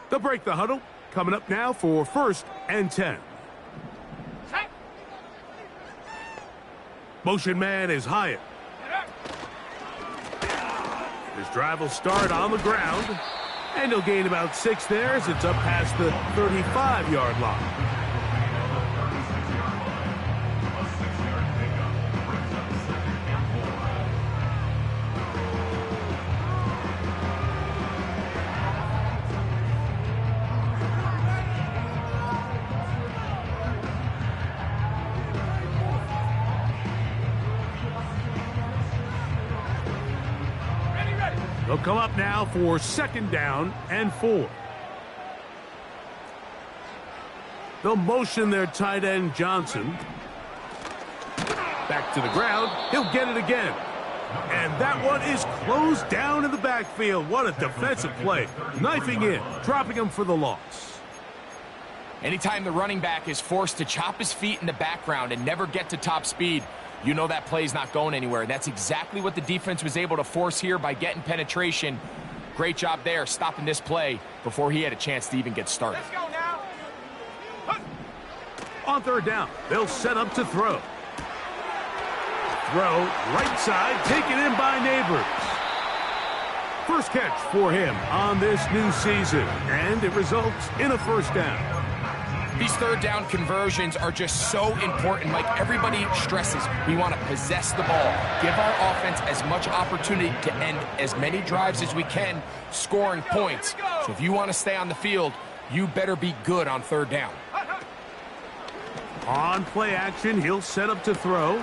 They'll break the huddle. Coming up now for 1st and 10. Motion man is Hyatt. His drive will start on the ground. And he'll gain about 6 there as it's up past the 35-yard line. They'll come up now for 2nd down and 4. They'll motion their tight end Johnson. Back to the ground. He'll get it again. And that one is closed down in the backfield. What a defensive play. Knifing in, dropping him for the loss. Anytime the running back is forced to chop his feet in the background and never get to top speed, you know that play's not going anywhere. That's exactly what the defense was able to force here by getting penetration. Great job there, stopping this play before he had a chance to even get started. Let's go now. On 3rd down, they'll set up to throw. Throw, right side, taken in by Neighbors. First catch for him on this new season, and it results in a 1st down. These 3rd down conversions are just so important. Like everybody stresses, we want to possess the ball, give our offense as much opportunity to end as many drives as we can, scoring points. So if you want to stay on the field, you better be good on 3rd down. On play action, he'll set up to throw.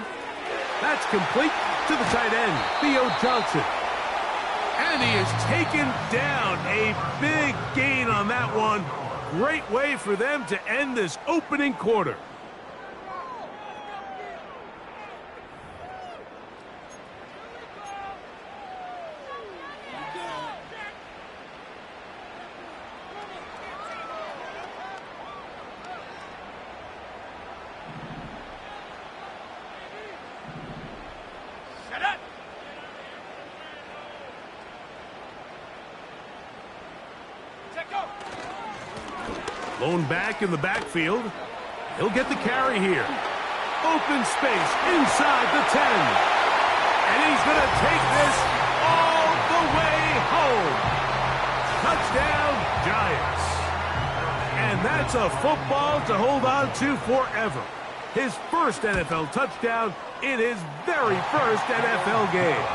That's complete to the tight end, Theo Johnson. And he is taken down. A big gain on that one. Great way for them to end this opening quarter. Blown back in the backfield. He'll get the carry here. Open space inside the 10. And he's going to take this all the way home. Touchdown, Giants. And that's a football to hold on to forever. His first NFL touchdown in his very first NFL game.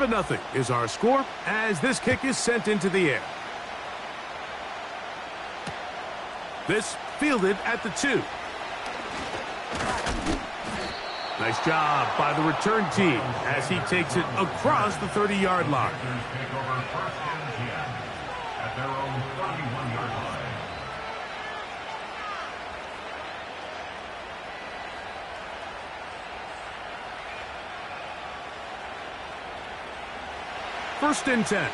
Nothing is our score as this kick is sent into the air. This fielded at the 2. Nice job by the return team as he takes it across the 30-yard line. First and 10.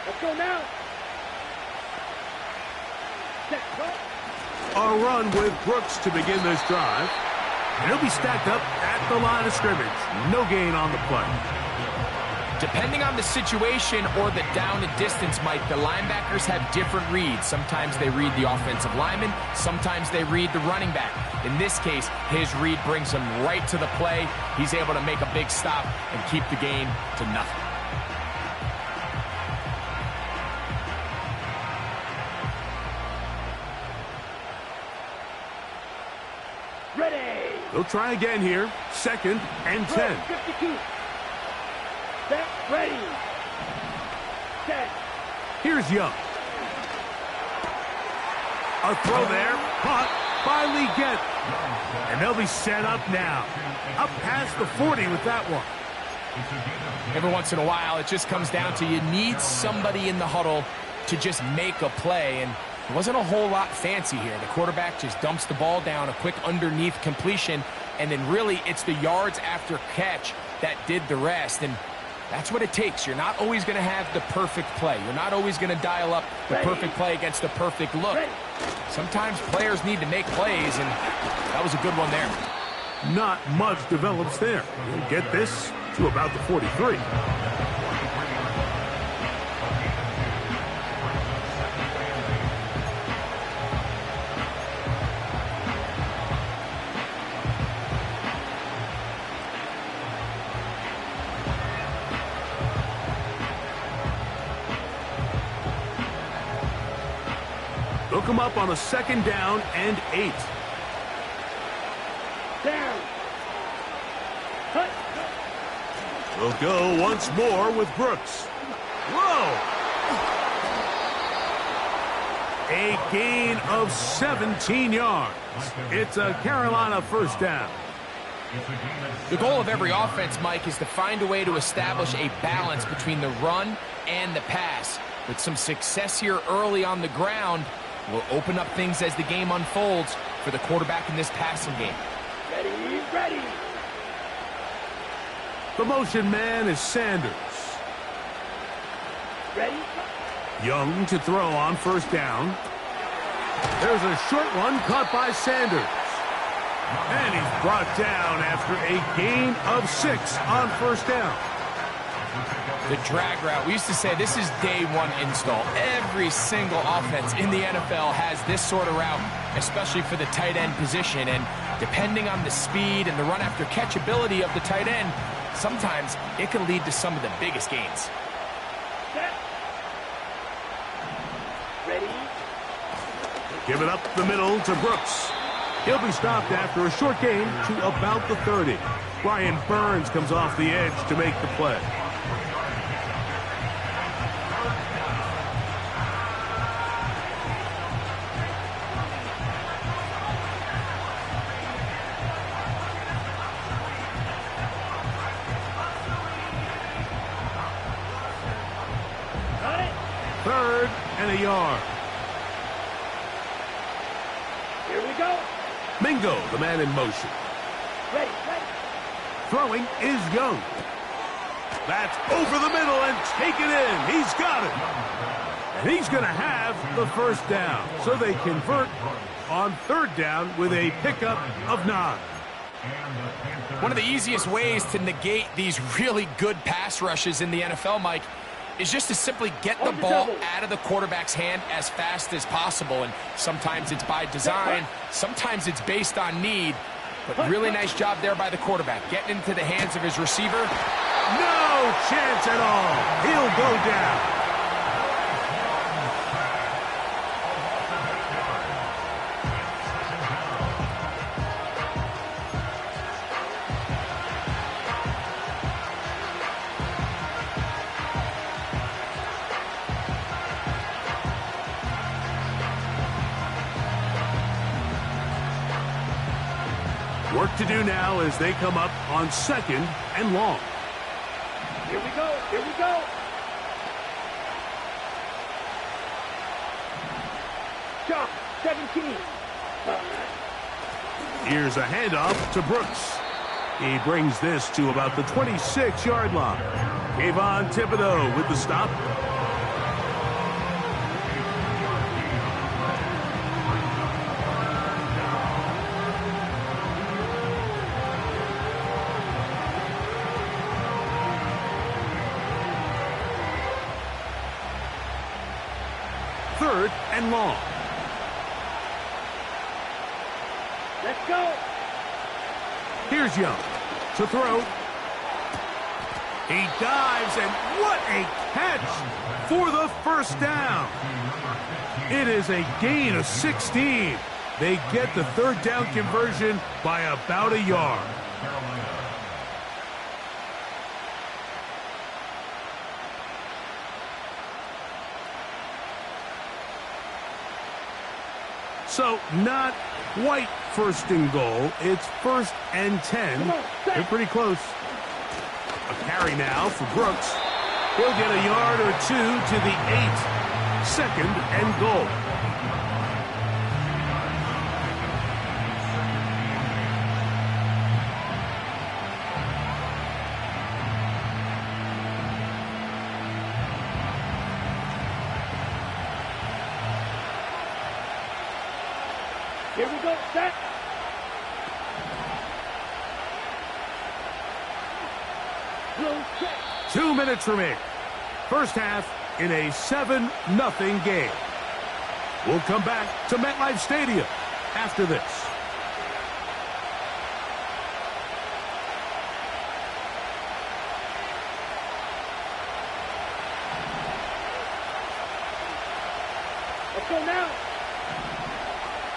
Let's go now. A run with Brooks to begin this drive. And he'll be stacked up at the line of scrimmage. No gain on the play. Depending on the situation or the down and distance, Mike, the linebackers have different reads. Sometimes they read the offensive lineman. Sometimes they read the running back. In this case, his read brings him right to the play. He's able to make a big stop and keep the gain to nothing. Ready. They'll try again here. 2nd and 10. 52. Set, ready. Set. Here's Young. A throw there. Caught by Legette. And they'll be set up now. Up past the 40 with that one. Every once in a while, it just comes down to you need somebody in the huddle to just make a play, and it wasn't a whole lot fancy here. The quarterback just dumps the ball down, a quick underneath completion, and then really it's the yards after catch that did the rest, and that's what it takes. You're not always going to have the perfect play. You're not always going to dial up the perfect play against the perfect look. Sometimes players need to make plays, and that was a good one there. Not much develops there. We'll get this to about the 43. They'll come up on a 2nd down and 8. Down. Cut. They'll go once more with Brooks. Whoa! A gain of 17 yards. It's a Carolina 1st down. The goal of every offense, Mike, is to find a way to establish a balance between the run and the pass. With some success here early on the ground, will open up things as the game unfolds for the quarterback in this passing game. Ready, ready. The motion man is Sanders. Ready. Young to throw on 1st down. There's a short one caught by Sanders. And he's brought down after a gain of 6 on 1st down. The drag route. We used to say this is day one install. Every single offense in the NFL has this sort of route, especially for the tight end position. And depending on the speed and the run after catch ability of the tight end, sometimes it can lead to some of the biggest gains. Set. Ready. Give it up the middle to Brooks. He'll be stopped after a short gain to about the 30. Brian Burns comes off the edge to make the play. Got it. 3rd and a yard. Here we go. Mingo, the man in motion. Ready, ready. Throwing is Young. That's over the middle and taken in. He's got it. And he's going to have the 1st down. So they convert on 3rd down with a pickup of 9. One of the easiest ways to negate these really good pass rushes in the NFL, Mike, is just to simply get the ball out of the quarterback's hand as fast as possible. And sometimes it's by design, sometimes it's based on need. But really nice job there by the quarterback, getting into the hands of his receiver. No chance at all. He'll go down. Work to do now as they come up on 2nd and long. Here we go. Here we go. Chop. 17. Here's a handoff to Brooks. He brings this to about the 26-yard line. Kayvon Thibodeau with the stop. Third and long. Let's go. Here's Young to throw. He dives, and what a catch for the 1st down. It is a gain of 16. They get the 3rd down conversion by about a yard. So not quite 1st and goal. It's 1st and 10. They're pretty close. A Carry now for Brooks. He'll get a yard or two to the 8. Second and goal. Here we go, set. Blue set. 2 minutes remaining. First half in a 7-0 game. We'll come back to MetLife Stadium after this. Let's go now.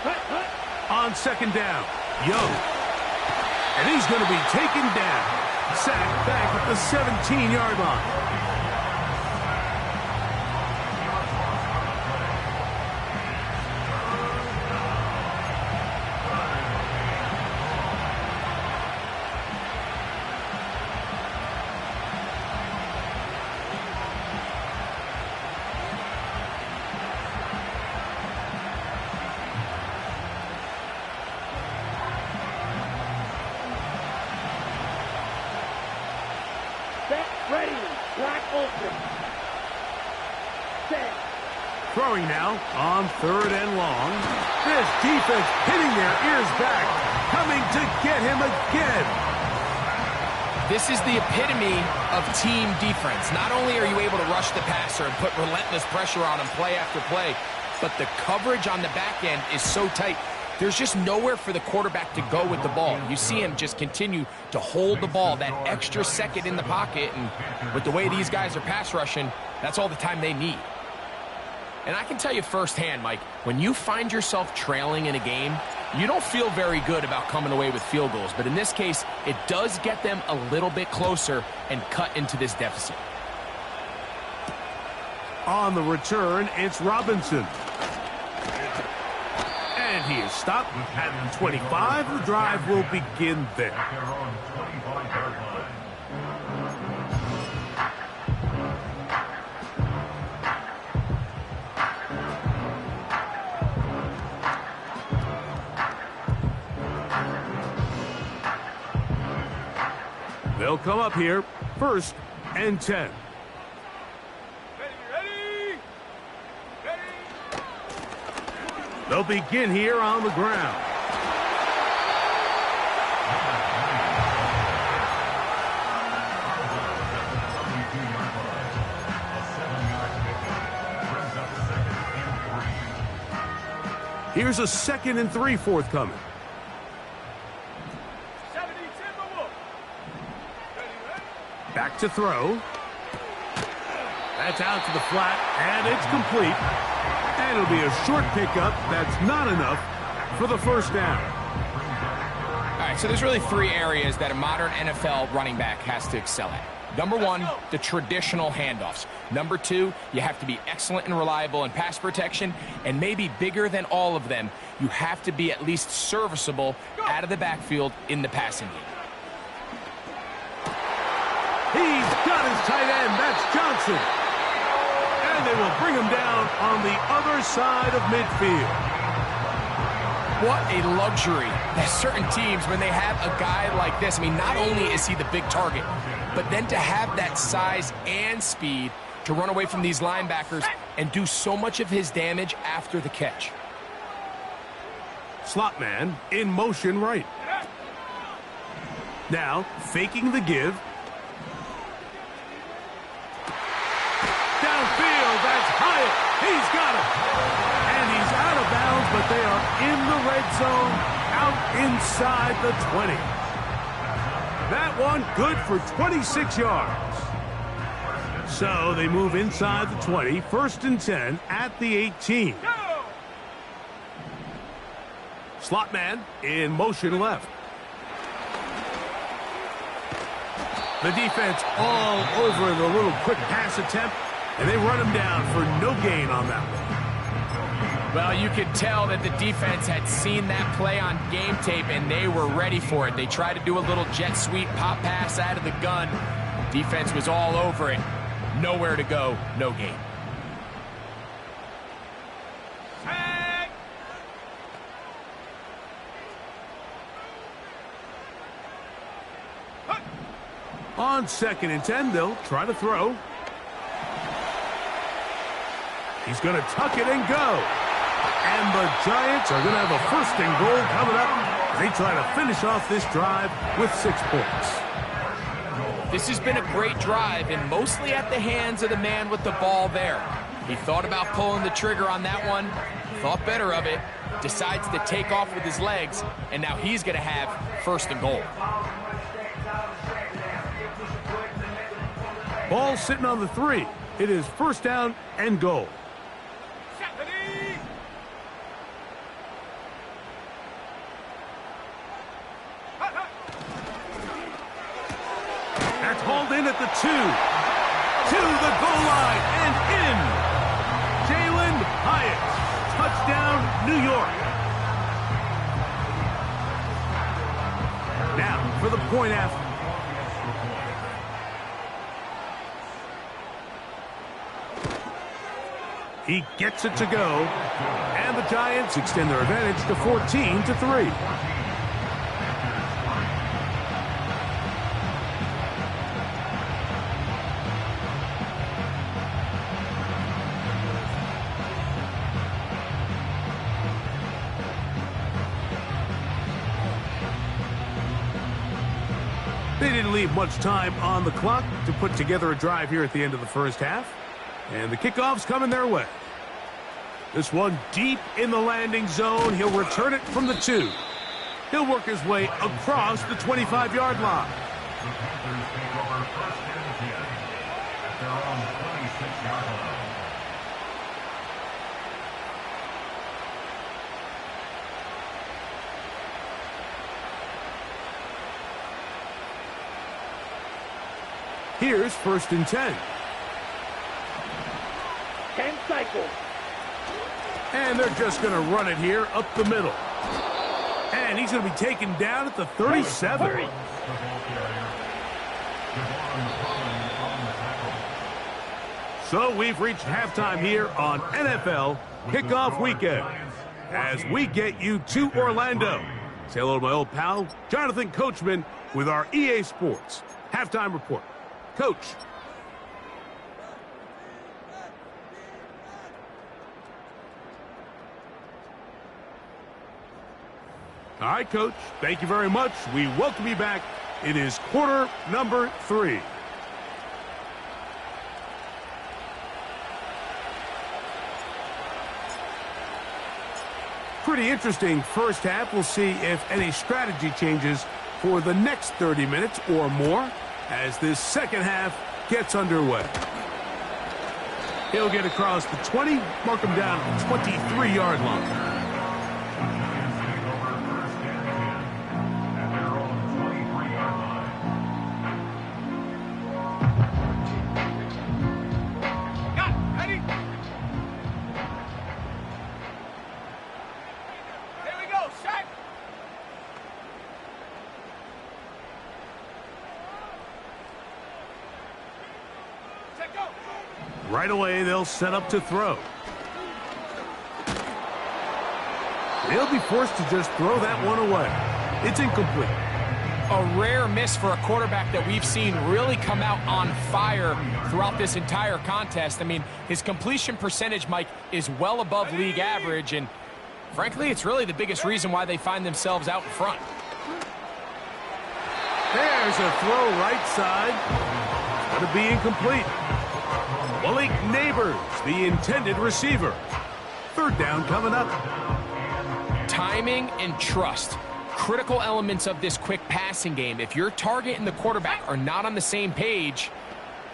Hut, hut. On second down, Young. And he's going to be taken down. Sacked back at the 17-yard line. Set, ready. Black open. Set. Throwing now on third and long. This defense hitting their ears back. Coming to get him again. This is the epitome of team defense. Not only are you able to rush the passer and put relentless pressure on him play after play, but the coverage on the back end is so tight. There's just nowhere for the quarterback to go with the ball. You see him just continue to hold the ball that extra second in the pocket, and with the way these guys are pass rushing, that's all the time they need. And I can tell you firsthand, Mike, when you find yourself trailing in a game, you don't feel very good about coming away with field goals. But in this case, it does get them a little bit closer and cut into this deficit. On the return, it's Robinson. And he is stopped at the 25. The drive will begin there. They'll come up here, 1st and 10. They'll begin here on the ground. Here's a 2nd and 3 forthcoming. Back to throw. That's out to the flat, and it's complete. And it'll be a short pickup. That's not enough for the first down. All right, so there's really 3 areas that a modern NFL running back has to excel at. Number 1, the traditional handoffs. Number 2, you have to be excellent and reliable in pass protection. And maybe bigger than all of them, you have to be at least serviceable out of the backfield in the passing game. He's got his tight end. That's Johnson. And they will bring him down on the other side of midfield. What a luxury that certain teams, when they have a guy like this, I mean, not only is he the big target, but then to have that size and speed to run away from these linebackers and do so much of his damage after the catch. Slot man in motion right. Now, faking the give. Downfield, that's Hyatt. He's got it. And he's out of bounds, but they are in the red zone, out inside the 20. That one good for 26 yards. So they move inside the 20, 1st and 10 at the 18. Slot man in motion left. The defense all over the little quick pass attempt, and they run him down for no gain on that one. Well, you could tell that the defense had seen that play on game tape, and they were ready for it. They tried to do a little jet sweep pop pass out of the gun, Defense was all over it. Nowhere to go, no gain. On 2nd and 10, they'll try to throw. He's going to tuck it and go. And the Giants are going to have a 1st and goal coming up. They try to finish off this drive with 6 points. This has been a great drive, and mostly at the hands of the man with the ball there. He thought about pulling the trigger on that one, thought better of it, decides to take off with his legs, and now he's going to have 1st and goal. Ball sitting on the 3. It is 1st down and goal. That's hauled in at the 2. To the goal line and in. Jalin Hyatt. Touchdown, New York. Now for the point after. He gets it to go, and the Giants extend their advantage to 14-3. They didn't leave much time on the clock to put together a drive here at the end of the 1st half. And the kickoff's coming their way. This one deep in the landing zone. He'll return it from the 2. He'll work his way across the 25-yard line. Here's 1st and 10. 10 cycles. And they're just going to run it here up the middle. And he's going to be taken down at the 37. So we've reached halftime here on NFL Kickoff Weekend as we get you to Orlando. Say hello to my old pal, Jonathan Coachman, with our EA Sports Halftime Report. Coach. All right, Coach. Thank you very much. We welcome you back. It is quarter number 3. Pretty interesting 1st half. We'll see if any strategy changes for the next 30 minutes or more as this 2nd half gets underway. He'll get across the 20, mark him down at the 23-yard line. Right away, they'll set up to throw. They'll be forced to just throw that one away. It's incomplete. A rare miss for a quarterback that we've seen really come out on fire throughout this entire contest. I mean, his completion percentage, Mike, is well above league average, and frankly, it's really the biggest reason why they find themselves out in front. There's a throw right side. It's going to be incomplete. Malik Neighbors, the intended receiver. 3rd down coming up. Timing and trust, critical elements of this quick passing game. If your target and the quarterback are not on the same page,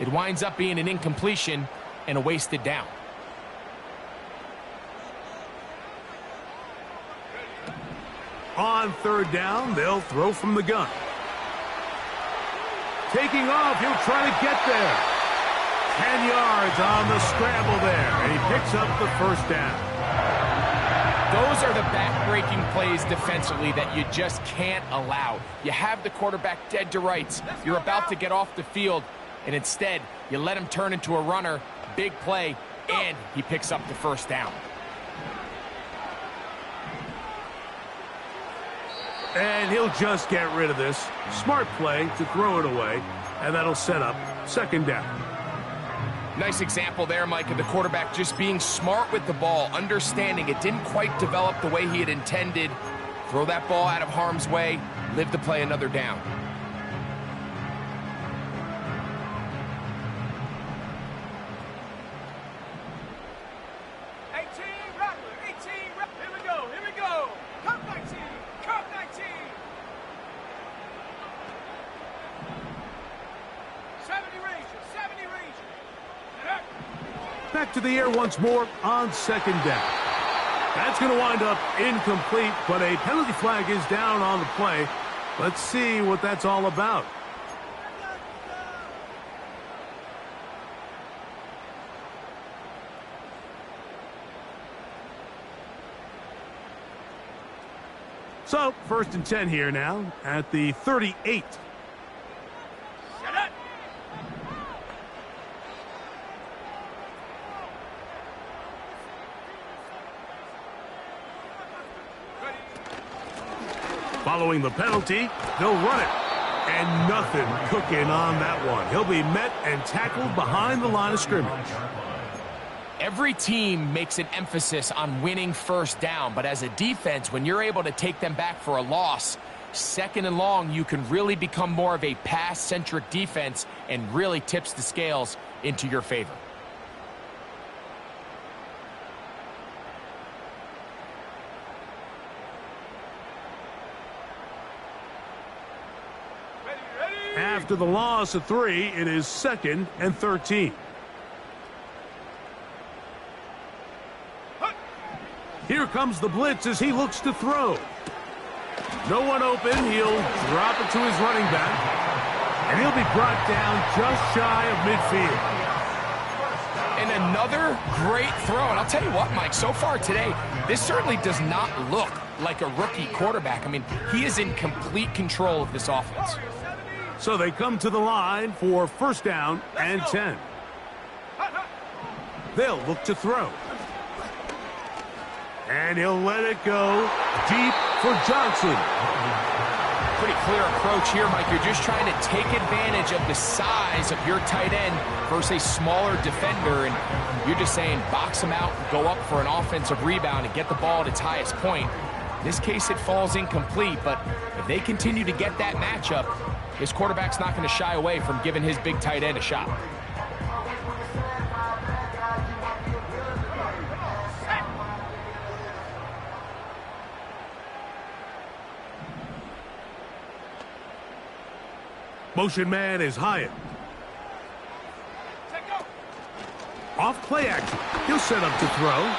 it winds up being an incompletion and a wasted down. On 3rd down, they'll throw from the gun. Taking off, he'll try to get there. 10 yards on the scramble there, and he picks up the 1st down. Those are the back-breaking plays defensively that you just can't allow. You have the quarterback dead to rights. You're about to get off the field, and instead you let him turn into a runner, big play, and he picks up the first down. And he'll just get rid of this. Smart play to throw it away, and that'll set up second down. Nice example there, Mike, of the quarterback just being smart with the ball, understanding it didn't quite develop the way he had intended. Throw that ball out of harm's way, live to play another down. Back to the air once more on second down. That's going to wind up incomplete, but a penalty flag is down on the play. Let's see what that's all about. So, 1st and 10 here now at the 38. Following the penalty, they'll run it. And nothing cooking on that one. He'll be met and tackled behind the line of scrimmage. Every team makes an emphasis on winning first down, but as a defense, when you're able to take them back for a loss, 2nd and long, you can really become more of a pass-centric defense and really tips the scales into your favor. After the loss of 3, it is 2nd and 13. Here comes the blitz as he looks to throw. No one open. He'll drop it to his running back. And he'll be brought down just shy of midfield. And another great throw. And I'll tell you what, Mike, so far today, this certainly does not look like a rookie quarterback. I mean, he is in complete control of this offense. So they come to the line for 1st down and 10. They'll look to throw. And he'll let it go deep for Johnson. Pretty clear approach here, Mike. You're just trying to take advantage of the size of your tight end versus a smaller defender, and you're just saying box him out, go up for an offensive rebound, and get the ball at its highest point. In this case, it falls incomplete, but if they continue to get that matchup, this quarterback's not going to shy away from giving his big tight end a shot. Motion man is Hyatt. Off play action. He'll set up to throw.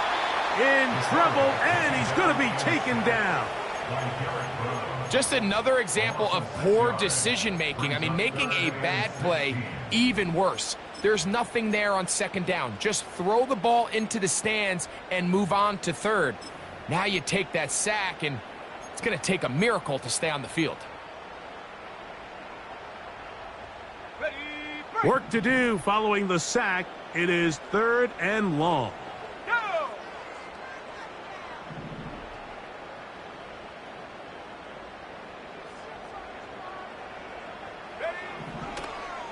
In trouble, and he's going to be taken down. Just another example of poor decision-making. I mean, making a bad play even worse. There's nothing there on 2nd down. Just throw the ball into the stands and move on to 3rd. Now you take that sack, and it's going to take a miracle to stay on the field. Work to do following the sack. It is 3rd and long.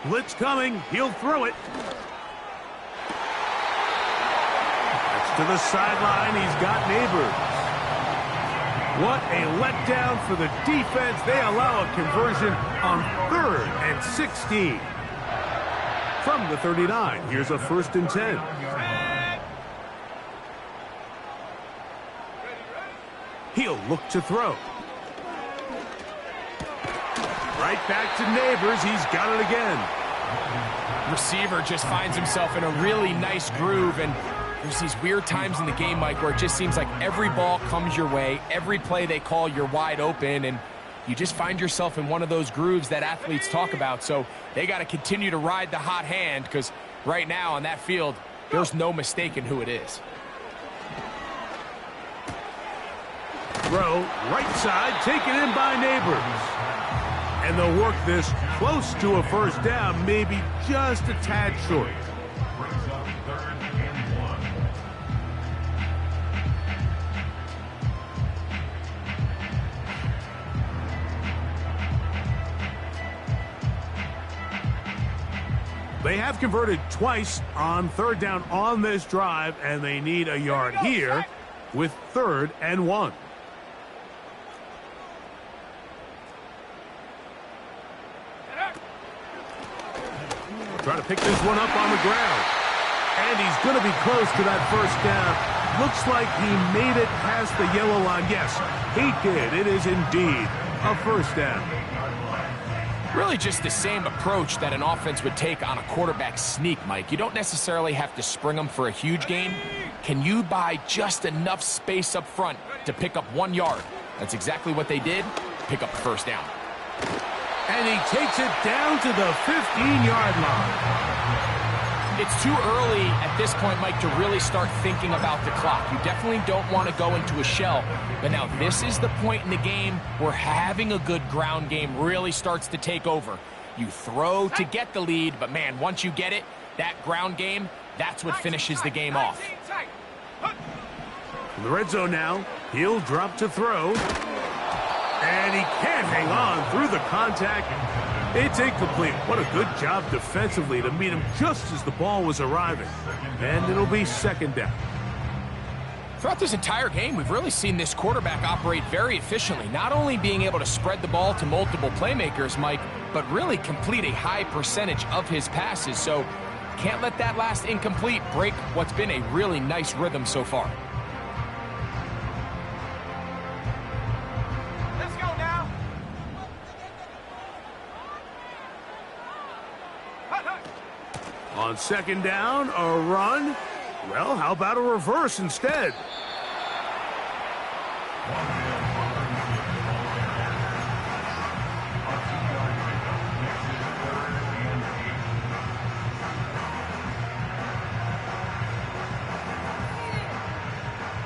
Blitz coming. He'll throw it. That's to the sideline. He's got Neighbors. What a letdown for the defense. They allow a conversion on 3rd and 16. From the 39, here's a 1st and 10. He'll look to throw. Right back to Neighbors. He's got it again. Receiver just finds himself in a really nice groove, and there's these weird times in the game, Mike, where it just seems like every ball comes your way, every play they call, you're wide open, and you just find yourself in one of those grooves that athletes talk about. So they got to continue to ride the hot hand, because right now on that field, there's no mistaking who it is. Throw, right side, taken in by Neighbors. And they'll work this close to a first down, maybe just a tad short. They have converted twice on third down on this drive, and they need a yard here with 3rd and 1. Trying to pick this one up on the ground. And he's going to be close to that first down. Looks like he made it past the yellow line. Yes, he did. It is indeed a first down. Really just the same approach that an offense would take on a quarterback sneak, Mike. You don't necessarily have to spring them for a huge gain. Can you buy just enough space up front to pick up 1 yard? That's exactly what they did. Pick up the first down. And he takes it down to the 15-yard line. It's too early at this point, Mike, to really start thinking about the clock. You definitely don't want to go into a shell. But now this is the point in the game where having a good ground game really starts to take over. You throw to get the lead, but man, once you get it, that ground game, that's what finishes the game off. In the red zone now, he'll drop to throw. And he can't hang on through the contact. It's incomplete. What a good job defensively to meet him just as the ball was arriving. And it'll be 2nd down. Throughout this entire game, we've really seen this quarterback operate very efficiently, not only being able to spread the ball to multiple playmakers, Mike, but really complete a high percentage of his passes. So can't let that last incomplete break what's been a really nice rhythm so far. Let's go now. On 2nd down, a run. Well, how about a reverse instead?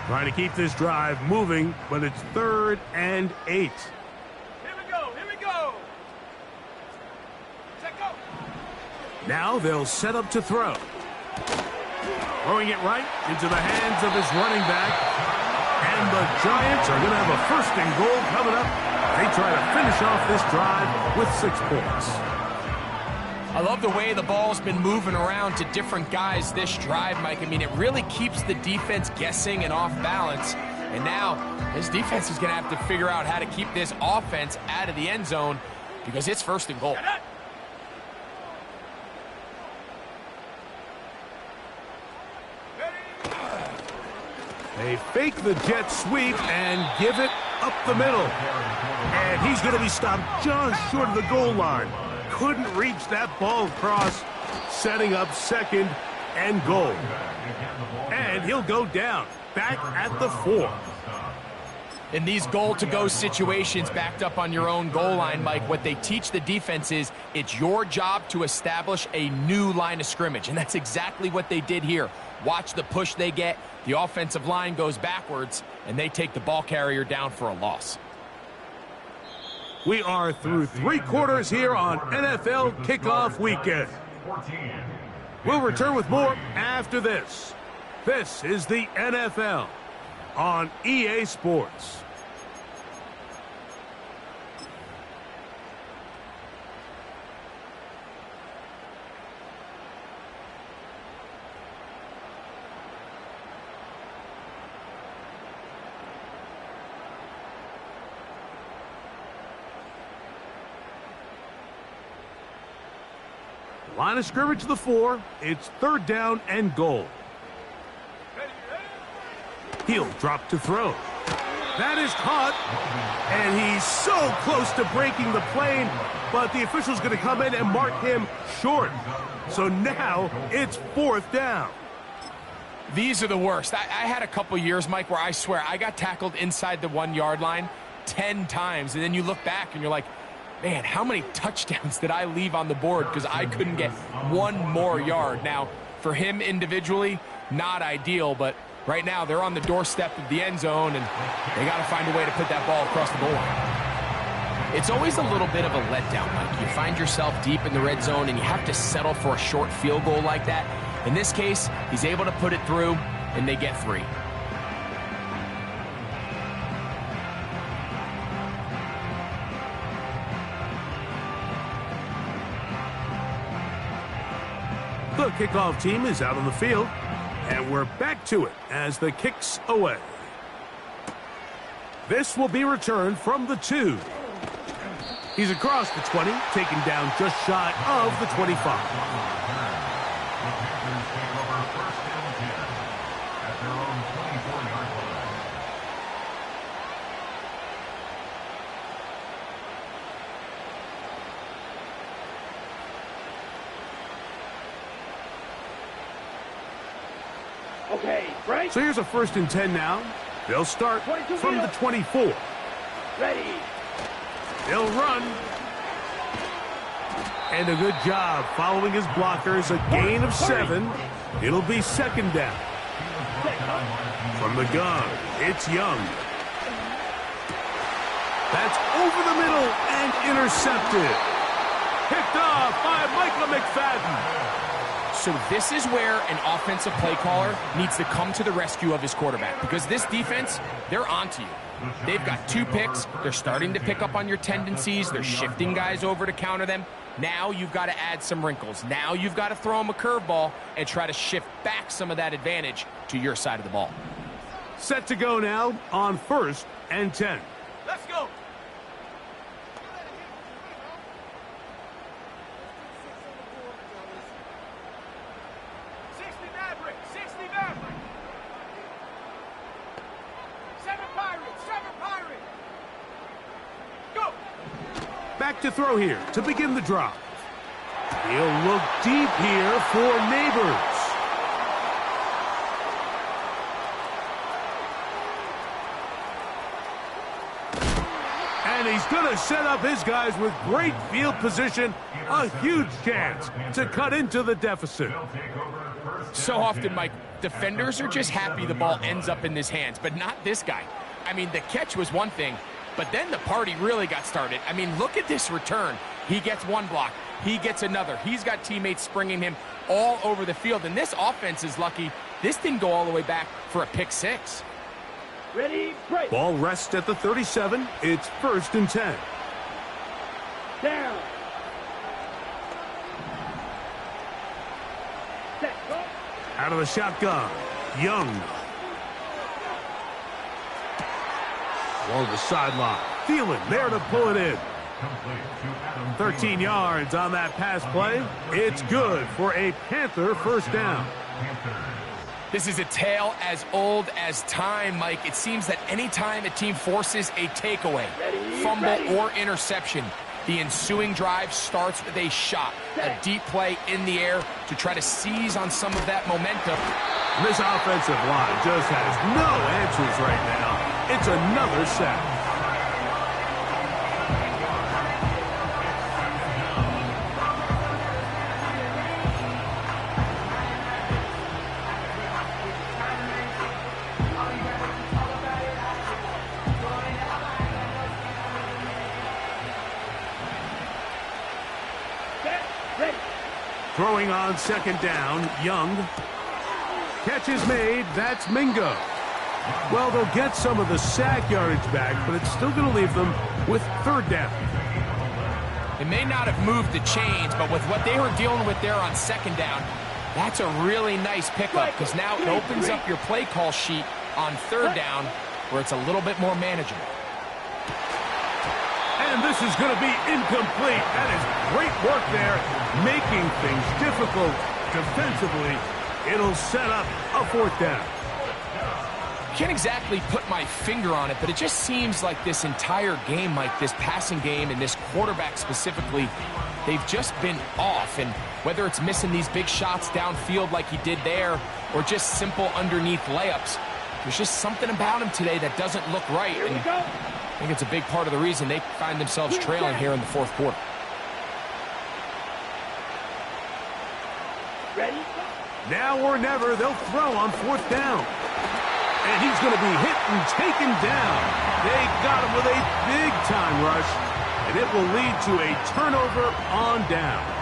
Trying to keep this drive moving, but it's 3rd and 8. Here we go. Here we go. Set go. Now they'll set up to throw. Throwing it right into the hands of his running back. And the Giants are going to have a 1st and goal coming up. They try to finish off this drive with 6 points. I love the way the ball's been moving around to different guys this drive, Mike. I mean, it really keeps the defense guessing and off balance. And now this defense is going to have to figure out how to keep this offense out of the end zone because it's 1st and goal. They fake the jet sweep and give it up the middle. And he's going to be stopped just short of the goal line. Couldn't reach that ball across, setting up 2nd and goal. And he'll go down, back at the 4. In these goal-to-go situations backed up on your own goal line, Mike, what they teach the defense is it's your job to establish a new line of scrimmage, and that's exactly what they did here. Watch the push they get. The offensive line goes backwards, and they take the ball carrier down for a loss. We are through 3 quarters here on NFL Kickoff Weekend. We'll return with more after this. This is the NFL on EA Sports. Line of scrimmage to the 4. It's 3rd down and goal. He'll drop to throw. That is caught. And he's so close to breaking the plane, but the official's going to come in and mark him short. So now it's 4th down. These are the worst. I had a couple years, Mike, where I swear I got tackled inside the 1-yard line 10 times. And then you look back and you're like, man, how many touchdowns did I leave on the board because I couldn't get 1 more yard? Now, for him individually, not ideal, but right now they're on the doorstep of the end zone, and they got to find a way to put that ball across the goal line. It's always a little bit of a letdown, Mike. You find yourself deep in the red zone and you have to settle for a short field goal like that. In this case, he's able to put it through, and they get 3. The kickoff team is out on the field, and we're back to it as the kick's away. This will be returned from the 2. He's across the 20, taken down just shy of the 25. Okay, right? So here's a 1st and 10 now. They'll start from the 24. Ready. They'll run. And a good job following his blockers. A gain of 7. It'll be 2nd down. From the gun, it's Young. That's over the middle and intercepted. Picked off by Michael McFadden. So this is where an offensive play caller needs to come to the rescue of his quarterback, because this defense, they're onto you. They've got 2 picks. They're starting to pick up on your tendencies. They're shifting guys over to counter them. Now you've got to add some wrinkles. Now you've got to throw them a curveball and try to shift back some of that advantage to your side of the ball. Set to go now on 1st and 10. Let's go. Back to throw here to begin the drive. He'll look deep here for Neighbors. And he's going to set up his guys with great field position. A huge chance to cut into the deficit. So often, Mike, defenders are just happy the ball ends up in his hands, but not this guy. I mean, the catch was one thing, but then the party really got started. I mean, look at this return. He gets one block. He gets another. He's got teammates springing him all over the field. And this offense is lucky this didn't go all the way back for a pick 6. Ready, break. Ball rests at the 37. It's 1st and 10. Down. Set, go. Out of the shotgun, Young. Along the sideline, Thielen there to pull it in. 13 yards on that pass play. It's good for a Panther 1st down. This is a tale as old as time, Mike. It seems that anytime a team forces a takeaway, fumble, or interception, the ensuing drive starts with a shot, a deep play in the air to try to seize on some of that momentum. This offensive line just has no answers right now. It's another sack. Throwing on 2nd down, Young. Catch is made. That's Mingo. Well, they'll get some of the sack yardage back, but it's still going to leave them with 3rd down. It may not have moved the chains, but with what they were dealing with there on 2nd down, that's a really nice pickup, because now it opens up your play call sheet on 3rd down where it's a little bit more manageable. And this is going to be incomplete. That is great work there, making things difficult defensively. It'll set up a 4th down. Can't exactly put my finger on it, but it just seems like this entire game, Mike, this passing game and this quarterback specifically, they've just been off. And whether it's missing these big shots downfield like he did there or just simple underneath layups, there's just something about him today that doesn't look right. And I think it's a big part of the reason they find themselves trailing here in the 4th quarter. Ready? Now or never, they'll throw on 4th down. And he's going to be hit and taken down. They got him with a big-time rush. and it will lead to a turnover on downs.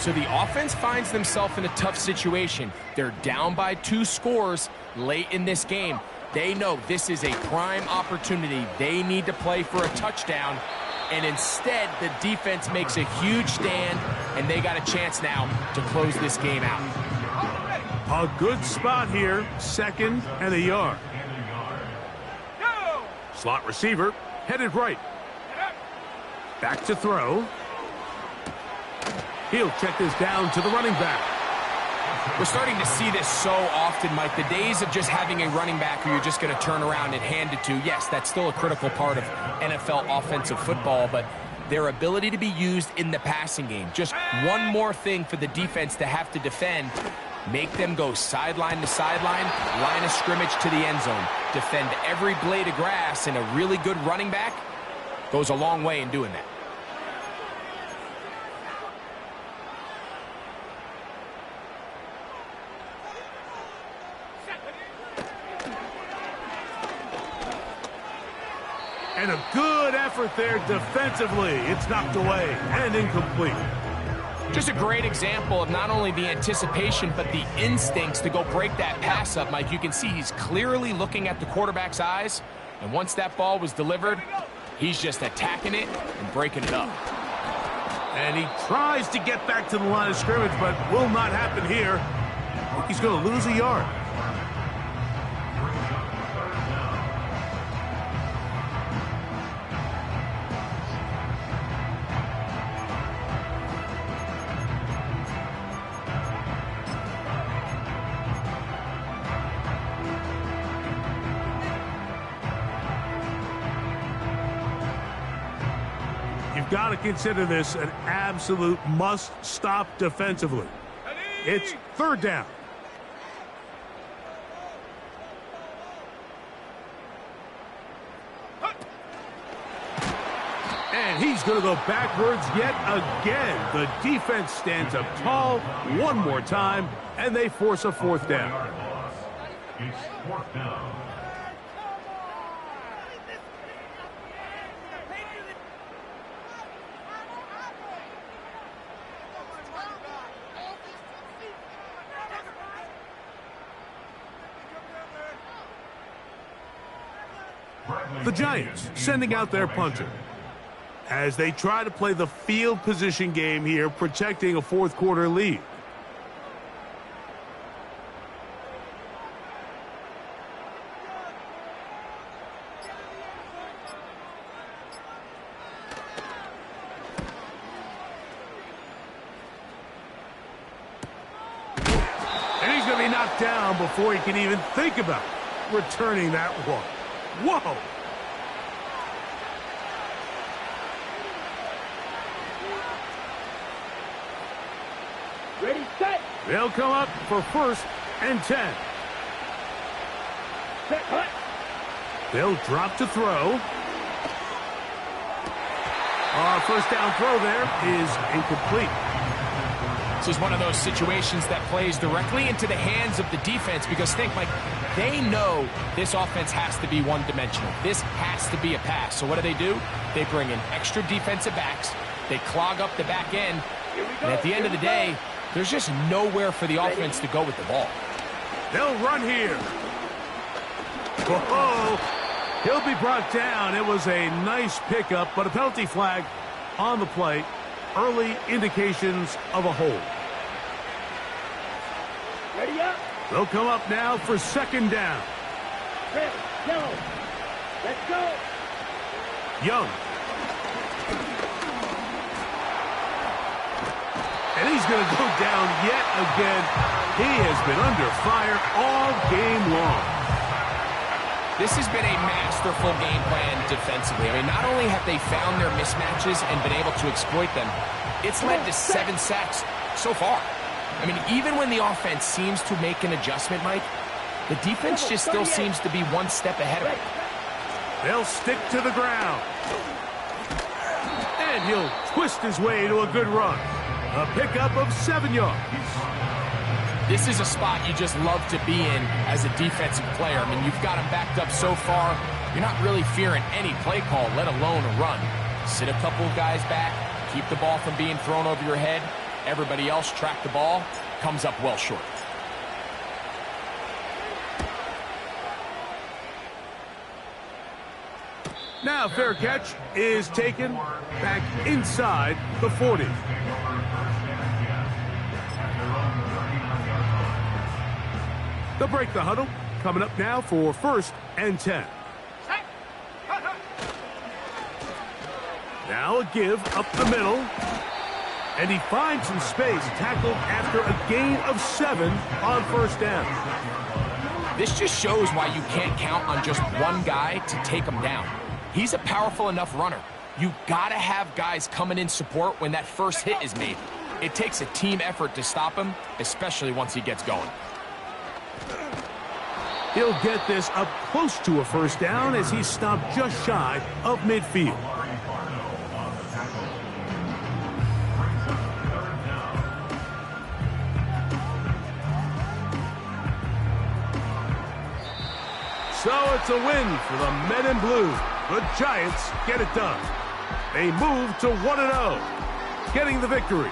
So the offense finds themselves in a tough situation. They're down by 2 scores late in this game. They know this is a prime opportunity. They need to play for a touchdown, and instead the defense makes a huge stand, and they got a chance now to close this game out. A good spot here, 2nd and a yard. Slot receiver headed right. Back to throw. He'll check this down to the running back. We're starting to see this so often, Mike. The days of just having a running back who you're just going to turn around and hand it to, yes, that's still a critical part of NFL offensive football, but their ability to be used in the passing game, just one more thing for the defense to have to defend, make them go sideline to sideline, line of scrimmage to the end zone, defend every blade of grass, and a really good running back goes a long way in doing that. And a good effort there defensively. It's knocked away and incomplete. Just a great example of not only the anticipation, but the instincts to go break that pass up, Mike. You can see he's clearly looking at the quarterback's eyes, and once that ball was delivered, he's just attacking it and breaking it up. And he tries to get back to the line of scrimmage, but will not happen here. He's going to lose a yard. You've got to consider this an absolute must-stop defensively. It's 3rd down. And he's going to go backwards yet again. The defense stands up tall one more time, and they force a 4th down. It's 4th down. The Giants sending out their punter as they try to play the field position game here, protecting a 4th quarter lead. And he's going to be knocked down before he can even think about returning that one. Whoa! Ready, set. They'll come up for 1st and 10. Set, cut. They'll drop to throw. First down throw there is incomplete. This is one of those situations that plays directly into the hands of the defense because think, Mike, they know this offense has to be one-dimensional. This has to be a pass. So what do? They bring in extra defensive backs. They clog up the back end. And at the end of the day, there's just nowhere for the offense to go with the ball. They'll run here. Whoa! He'll be brought down. It was a nice pickup, but a penalty flag on the play. Early indications of a hold. Ready up. They'll come up now for 2nd down. Ready, go. Let's go. Young. And he's going to go down yet again. He has been under fire all game long. This has been a masterful game plan defensively. I mean, not only have they found their mismatches and been able to exploit them, it's led to 7 sacks so far. I mean, even when the offense seems to make an adjustment, Mike, the defense just still seems to be one step ahead of it. They'll stick to the ground. And he'll twist his way to a good run. A pickup of 7 yards. This is a spot you just love to be in as a defensive player. I mean, you've got them backed up so far. you're not really fearing any play call, let alone a run. Sit a couple of guys back, keep the ball from being thrown over your head. Everybody else track the ball, comes up well short. Now fair catch is taken back inside the 40. They'll break the huddle. Coming up now for 1st and 10. Now a give up the middle. And he finds some space, tackled after a gain of 7 on 1st down. This just shows why you can't count on just one guy to take him down. He's a powerful enough runner. You gotta have guys coming in support when that first hit is made. It takes a team effort to stop him, especially once he gets going. He'll get this up close to a 1st down as he's stopped just shy of midfield. So it's a win for the men in blue. The Giants get it done. They move to 1-0, getting the victory.